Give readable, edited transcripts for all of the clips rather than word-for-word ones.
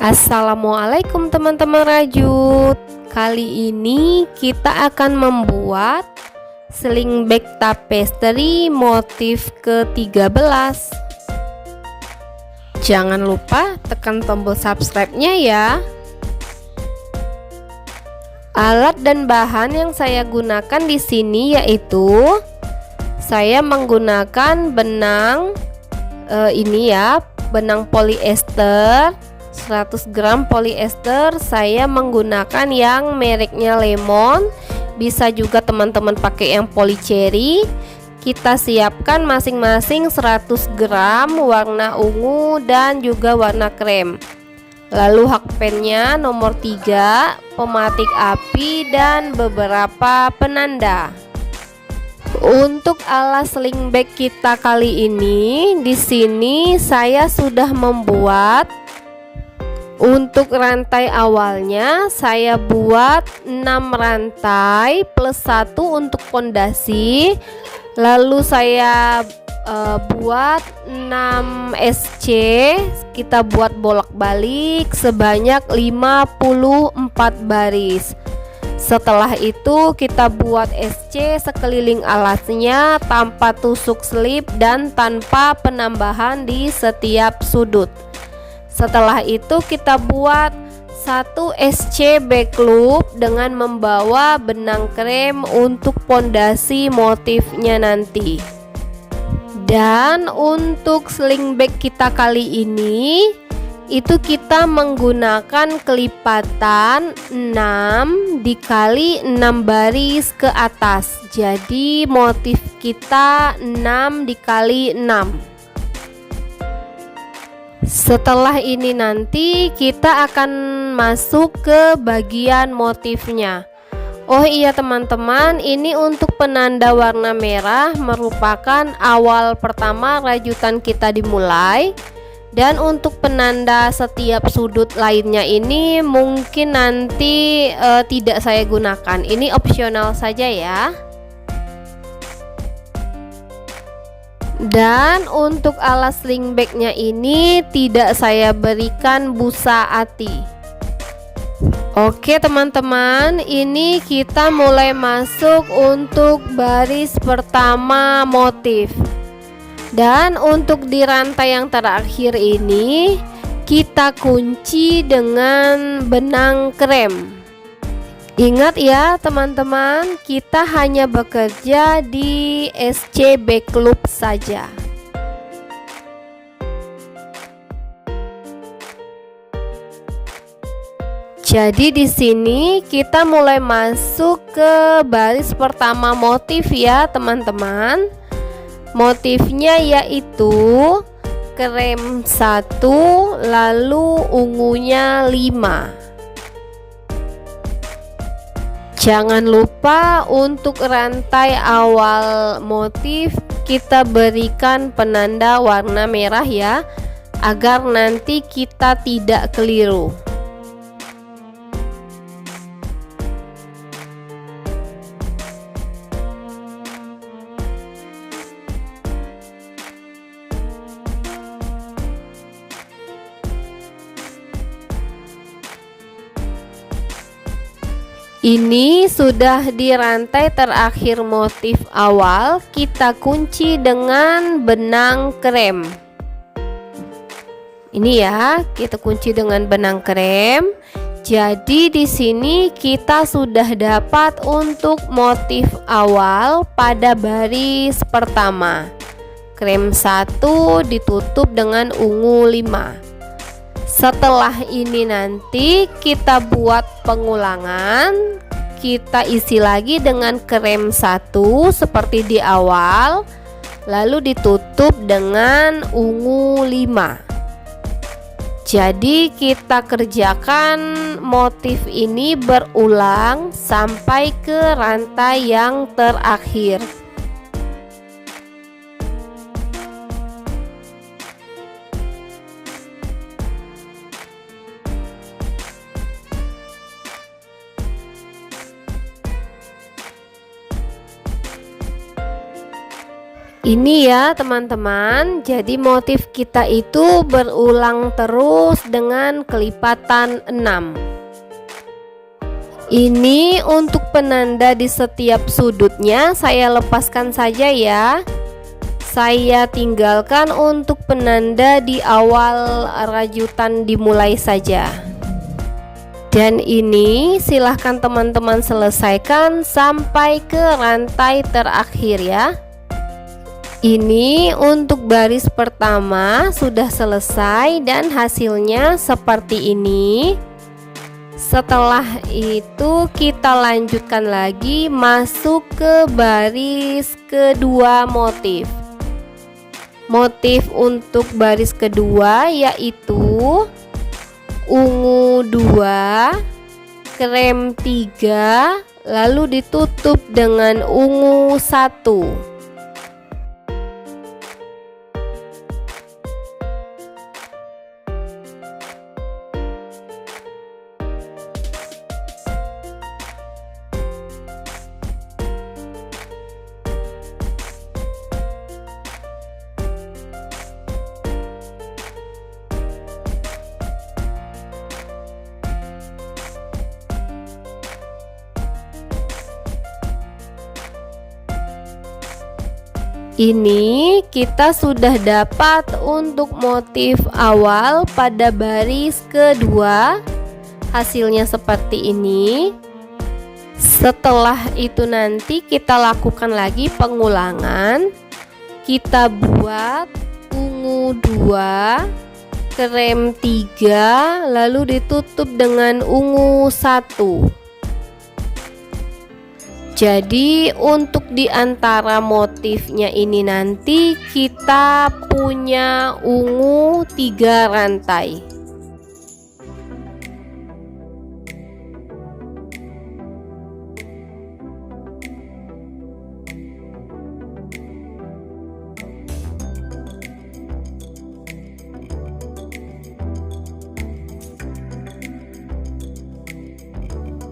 Assalamualaikum teman-teman rajut. Kali ini kita akan membuat sling bag tapestry motif ke-13. Jangan lupa tekan tombol subscribe-nya ya. Alat dan bahan yang saya gunakan di sini yaitu saya menggunakan benang benang polyester 100 gram polyester. Saya menggunakan yang mereknya Lemon, bisa juga teman-teman pakai yang polycherry. Kita siapkan masing-masing 100 gram warna ungu dan juga warna krem. Lalu hakpennya nomor 3, pematik api dan beberapa penanda. Untuk alas sling bag kita kali ini, di sini saya sudah membuat. Untuk rantai awalnya saya buat 6 rantai plus 1 untuk pondasi. Lalu saya buat 6 SC. Kita buat bolak-balik sebanyak 54 baris. Setelah itu kita buat SC sekeliling alasnya tanpa tusuk slip dan tanpa penambahan di setiap sudut. Setelah itu kita buat 1 SC back loop dengan membawa benang krem untuk pondasi motifnya nanti. Dan untuk sling bag kita kali ini itu kita menggunakan kelipatan 6 dikali 6 baris ke atas. Jadi motif kita 6 dikali 6. Setelah ini nanti kita akan masuk ke bagian motifnya. Oh iya teman-teman, ini untuk penanda warna merah merupakan awal pertama rajutan kita dimulai. Dan untuk penanda setiap sudut lainnya ini mungkin nanti tidak saya gunakan. Ini opsional saja ya. Dan untuk alas sling bagnya ini tidak saya berikan busa ati. Oke teman-teman, ini kita mulai masuk untuk baris pertama motif. Dan untuk di rantai yang terakhir ini kita kunci dengan benang krem. Ingat ya teman-teman, kita hanya bekerja di SC back loop saja. Jadi di sini kita mulai masuk ke baris pertama motif ya teman-teman. Motifnya yaitu krem 1 lalu ungunya 5. Jangan lupa untuk rantai awal motif kita berikan penanda warna merah ya, agar nanti kita tidak keliru. Ini sudah di rantai terakhir motif awal, kita kunci dengan benang krem. Ini ya, kita kunci dengan benang krem. Jadi di sini kita sudah dapat untuk motif awal pada baris pertama. Krem 1 ditutup dengan ungu 5. Setelah ini nanti kita buat pengulangan. Kita isi lagi dengan krem 1 seperti di awal, lalu ditutup dengan ungu 5. Jadi kita kerjakan motif ini berulang sampai ke rantai yang terakhir. Ini ya teman-teman, jadi motif kita itu berulang terus dengan kelipatan 6. Ini untuk penanda di setiap sudutnya saya lepaskan saja ya. Saya tinggalkan untuk penanda di awal rajutan dimulai saja. Dan ini silahkan teman-teman selesaikan sampai ke rantai terakhir ya. Ini untuk baris pertama sudah selesai dan hasilnya seperti ini. Setelah itu kita lanjutkan lagi masuk ke baris kedua motif. Motif untuk baris kedua yaitu ungu 2, krem 3, lalu ditutup dengan ungu 1. Ini kita sudah dapat untuk motif awal pada baris kedua. Hasilnya seperti ini. Setelah itu nanti kita lakukan lagi pengulangan. Kita buat ungu 2, krem 3, lalu ditutup dengan ungu 1. Jadi untuk di antara motifnya ini nanti kita punya ungu 3 rantai.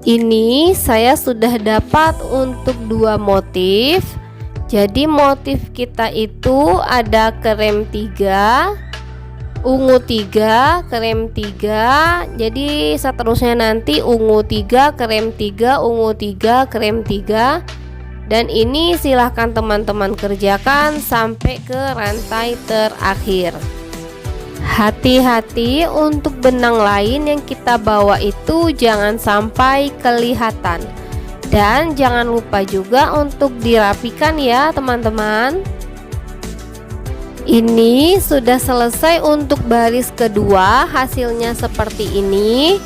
Ini saya sudah dapat untuk 2 motif. Jadi motif kita itu ada krem 3, ungu 3, krem 3. Jadi seterusnya nanti ungu 3, krem 3, ungu 3, krem 3. Dan ini silahkan teman-teman kerjakan sampai ke rantai terakhir. Hati-hati untuk benang lain yang kita bawa itu jangan sampai kelihatan. Dan jangan lupa juga untuk dirapikan ya teman-teman. Ini sudah selesai untuk baris kedua, hasilnya seperti ini.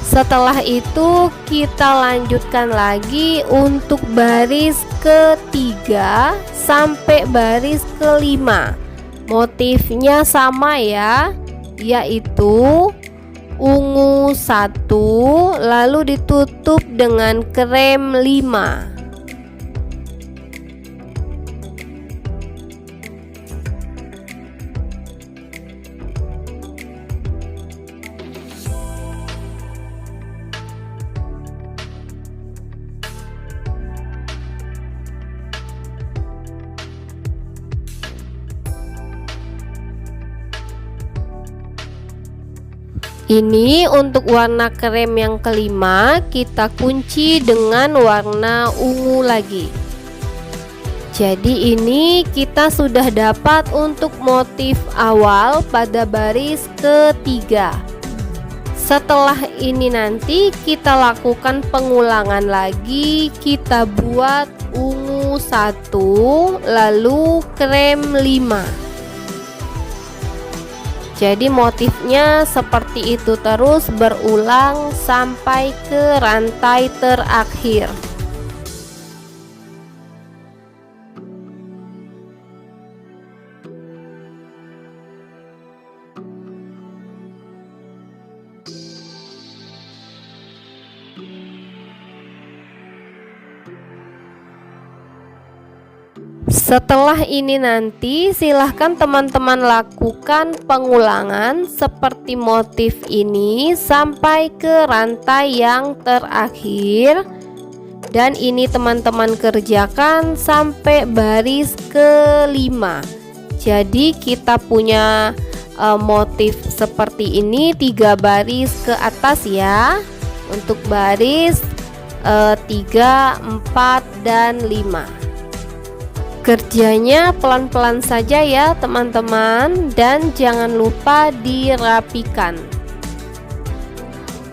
Setelah itu kita lanjutkan lagi untuk baris ketiga sampai baris kelima. Motifnya sama ya, yaitu ungu 1, lalu ditutup dengan krem 5. Ini untuk warna krem yang kelima, kita kunci dengan warna ungu lagi. Jadi ini kita sudah dapat untuk motif awal pada baris ketiga. Setelah ini nanti kita lakukan pengulangan lagi, kita buat ungu 1, lalu krem 5. Jadi motifnya seperti itu terus berulang sampai ke rantai terakhir. Setelah ini nanti silahkan teman-teman lakukan pengulangan seperti motif ini sampai ke rantai yang terakhir. Dan ini teman-teman kerjakan sampai baris kelima. Jadi kita punya motif seperti ini 3 baris ke atas ya, untuk baris 3, 4, dan 5. Kerjanya pelan-pelan saja ya teman-teman, dan jangan lupa dirapikan.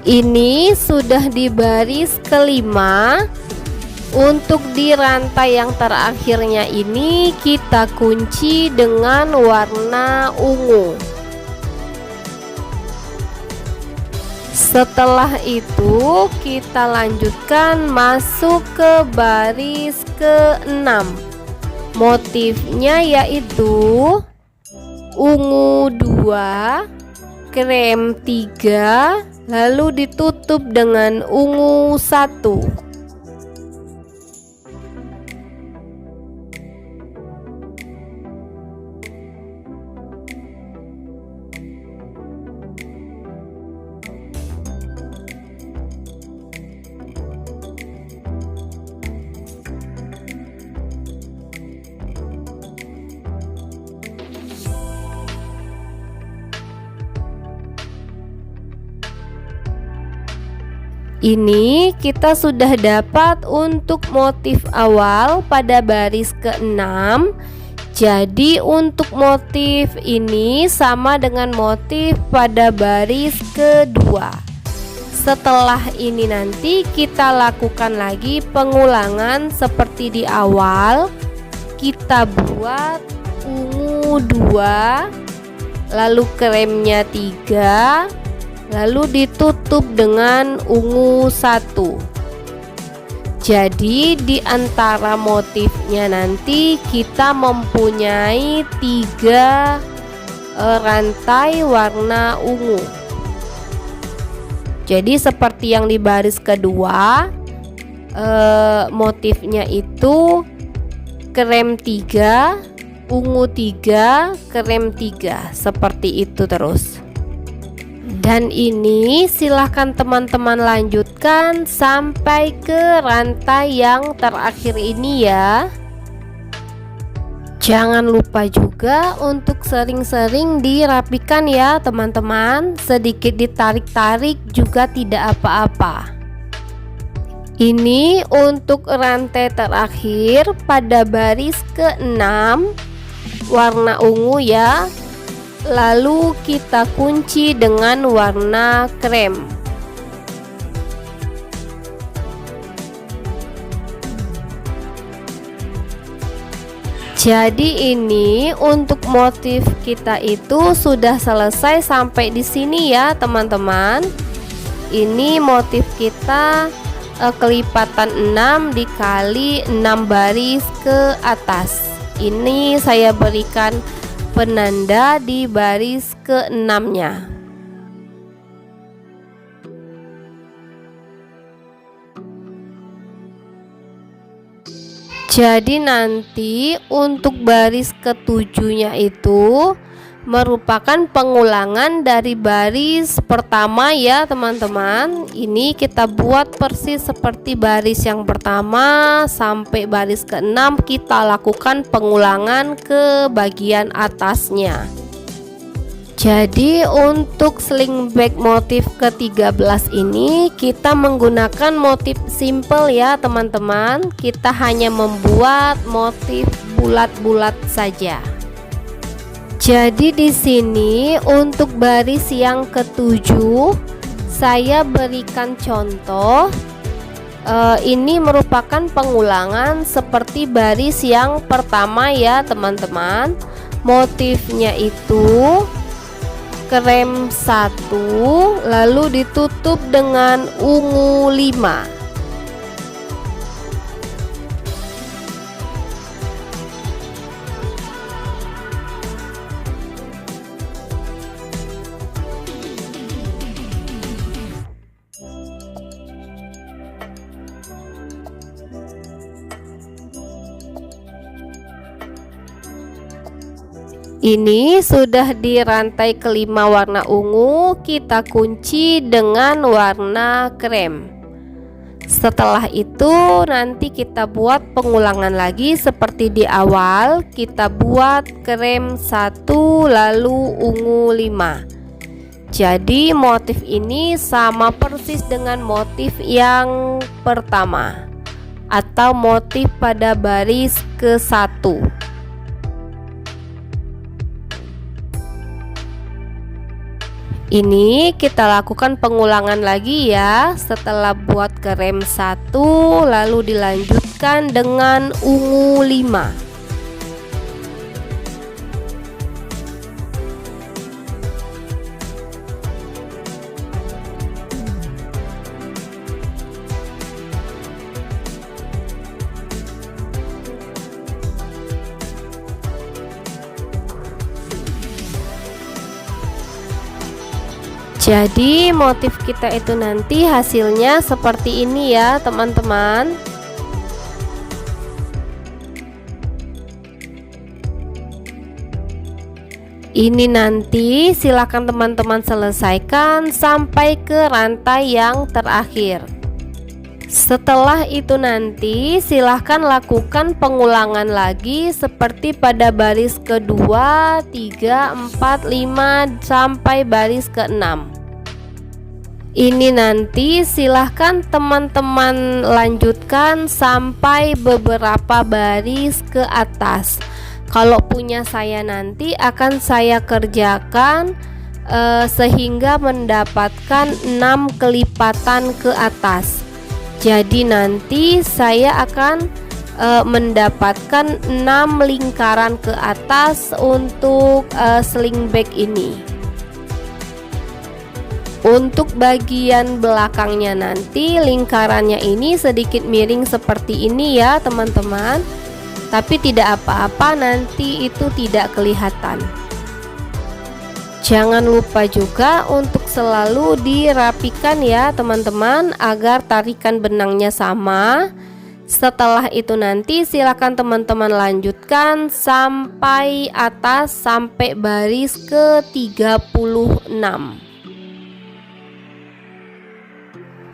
Ini sudah di baris kelima. Untuk di rantai yang terakhirnya ini kita kunci dengan warna ungu. Setelah itu kita lanjutkan masuk ke baris ke-6. Motifnya yaitu ungu 2, krem 3, lalu ditutup dengan ungu 1. Ini kita sudah dapat untuk motif awal pada baris ke-6. Jadi untuk motif ini sama dengan motif pada baris kedua. Setelah ini nanti kita lakukan lagi pengulangan seperti di awal. Kita buat ungu 2, lalu kremnya 3, lalu ditutup dengan ungu 1. Jadi di antara motifnya nanti kita mempunyai 3 rantai warna ungu. Jadi seperti yang di baris kedua, motifnya itu krem 3, ungu 3, krem 3, seperti itu terus. Dan ini silahkan teman-teman lanjutkan sampai ke rantai yang terakhir ini ya. Jangan lupa juga untuk sering-sering dirapikan ya teman-teman. Sedikit ditarik-tarik juga tidak apa-apa. Ini untuk rantai terakhir pada baris ke-6 warna ungu ya. Lalu kita kunci dengan warna krem. Jadi ini untuk motif kita itu sudah selesai sampai di sini ya teman-teman. Ini motif kita kelipatan 6 dikali 6 baris ke atas. Ini saya berikan penanda di baris ke-6-nya. Jadi nanti untuk baris ke-7-nya itu merupakan pengulangan dari baris pertama ya teman-teman. Ini kita buat persis seperti baris yang pertama sampai baris ke-6 kita lakukan pengulangan ke bagian atasnya. Jadi untuk sling bag motif ke-13 ini kita menggunakan motif simple ya teman-teman. Kita hanya membuat motif bulat-bulat saja. Jadi di sini untuk baris yang ke-7 saya berikan contoh. Ini merupakan pengulangan seperti baris yang pertama ya teman-teman. Motifnya itu krem 1 lalu ditutup dengan ungu 5. Ini sudah di rantai kelima warna ungu, kita kunci dengan warna krem. Setelah itu nanti kita buat pengulangan lagi seperti di awal. Kita buat krem 1 lalu ungu 5. Jadi motif ini sama persis dengan motif yang pertama atau motif pada baris ke-1. Ini kita lakukan pengulangan lagi ya. Setelah buat krem 1 lalu dilanjutkan dengan ungu 5. Jadi motif kita itu nanti hasilnya seperti ini ya teman-teman. Ini nanti silakan teman-teman selesaikan sampai ke rantai yang terakhir. Setelah itu nanti silahkan lakukan pengulangan lagi seperti pada baris kedua, 3, 4, 5 sampai baris ke-6. Ini nanti silahkan teman-teman lanjutkan sampai beberapa baris ke atas. Kalau punya saya nanti akan saya kerjakan sehingga mendapatkan 6 kelipatan ke atas. Jadi nanti saya akan mendapatkan 6 lingkaran ke atas untuk sling bag ini. Untuk bagian belakangnya nanti lingkarannya ini sedikit miring seperti ini ya teman-teman. Tapi tidak apa-apa, nanti itu tidak kelihatan. Jangan lupa juga untuk selalu dirapikan ya teman-teman agar tarikan benangnya sama. Setelah itu nanti silakan teman-teman lanjutkan sampai atas sampai baris ke-36.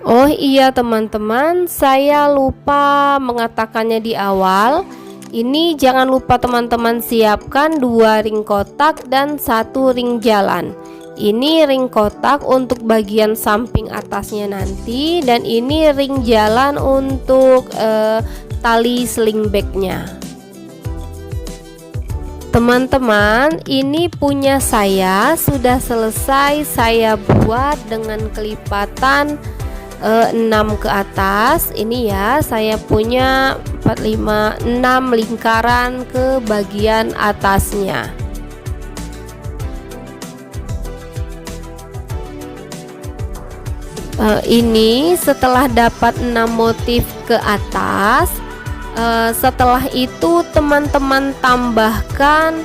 Oh iya teman-teman, saya lupa mengatakannya di awal. Ini jangan lupa teman-teman siapkan 2 ring kotak dan 1 ring jalan. Ini ring kotak untuk bagian samping atasnya nanti, dan ini ring jalan untuk tali sling bagnya. Teman-teman, ini punya saya sudah selesai saya buat dengan kelipatan 6 ke atas. Ini ya, saya punya 4, 5, 6 lingkaran ke bagian atasnya. Ini setelah dapat 6 motif ke atas, setelah itu teman-teman tambahkan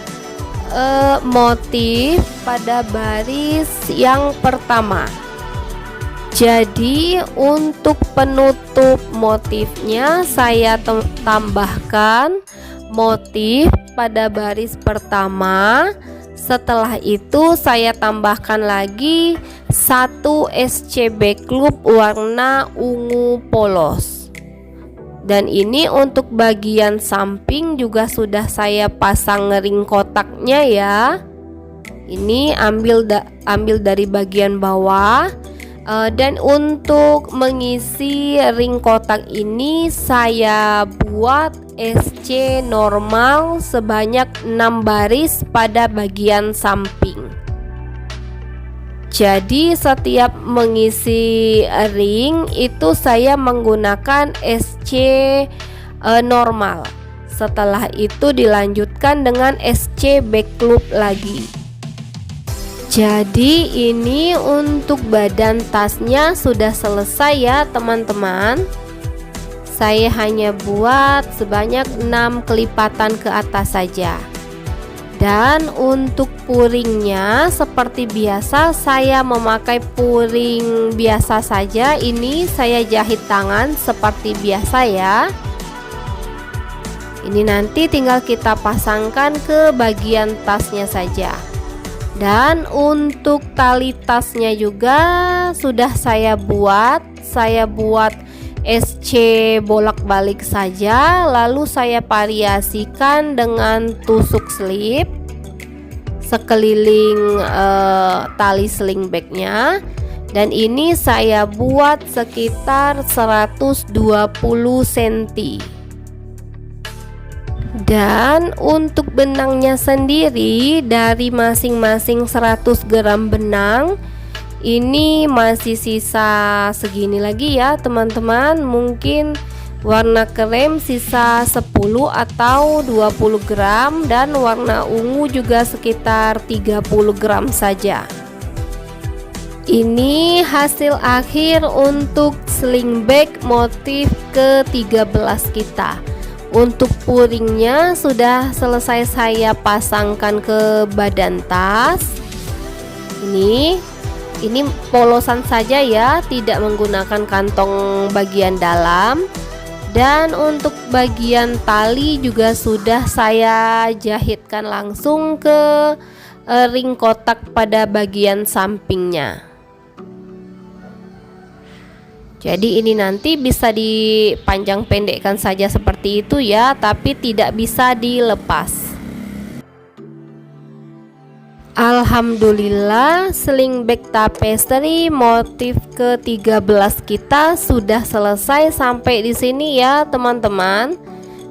motif pada baris yang pertama. Jadi untuk penutup motifnya saya tambahkan motif pada baris pertama. Setelah itu saya tambahkan lagi 1 SC back loop warna ungu polos. Dan ini untuk bagian samping juga sudah saya pasang ring kotaknya ya. Ini ambil dari bagian bawah. Dan untuk mengisi ring kotak ini saya buat SC normal sebanyak 6 baris pada bagian samping. Jadi setiap mengisi ring itu saya menggunakan SC normal. Setelah itu dilanjutkan dengan SC back loop lagi. Jadi ini untuk badan tasnya sudah selesai ya teman-teman. Saya hanya buat sebanyak 6 kelipatan ke atas saja. Dan untuk puringnya seperti biasa saya memakai puring biasa saja. Ini saya jahit tangan seperti biasa ya. Ini nanti tinggal kita pasangkan ke bagian tasnya saja. Dan untuk tali tasnya juga sudah saya buat SC bolak-balik saja, lalu saya variasikan dengan tusuk slip sekeliling tali sling bagnya, dan ini saya buat sekitar 120 cm. Dan untuk benangnya sendiri, dari masing-masing 100 gram benang ini masih sisa segini lagi ya teman-teman. Mungkin warna krem sisa 10 atau 20 gram, dan warna ungu juga sekitar 30 gram saja. Ini hasil akhir untuk sling bag motif ke-13 kita. Untuk puringnya sudah selesai saya pasangkan ke badan tas. Ini polosan saja ya, tidak menggunakan kantong bagian dalam. Dan untuk bagian tali juga sudah saya jahitkan langsung ke ring kotak pada bagian sampingnya. Jadi ini nanti bisa dipanjang pendekkan saja seperti itu ya, tapi tidak bisa dilepas. Alhamdulillah, sling bag tapestry motif ke-13 kita sudah selesai sampai di sini ya teman-teman.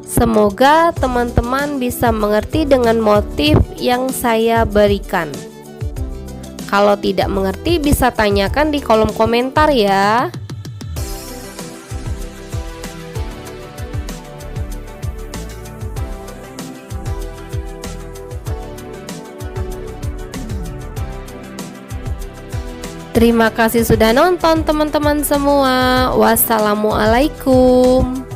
Semoga teman-teman bisa mengerti dengan motif yang saya berikan. Kalau tidak mengerti bisa tanyakan di kolom komentar ya. Terima kasih sudah nonton teman-teman semua. Wassalamualaikum.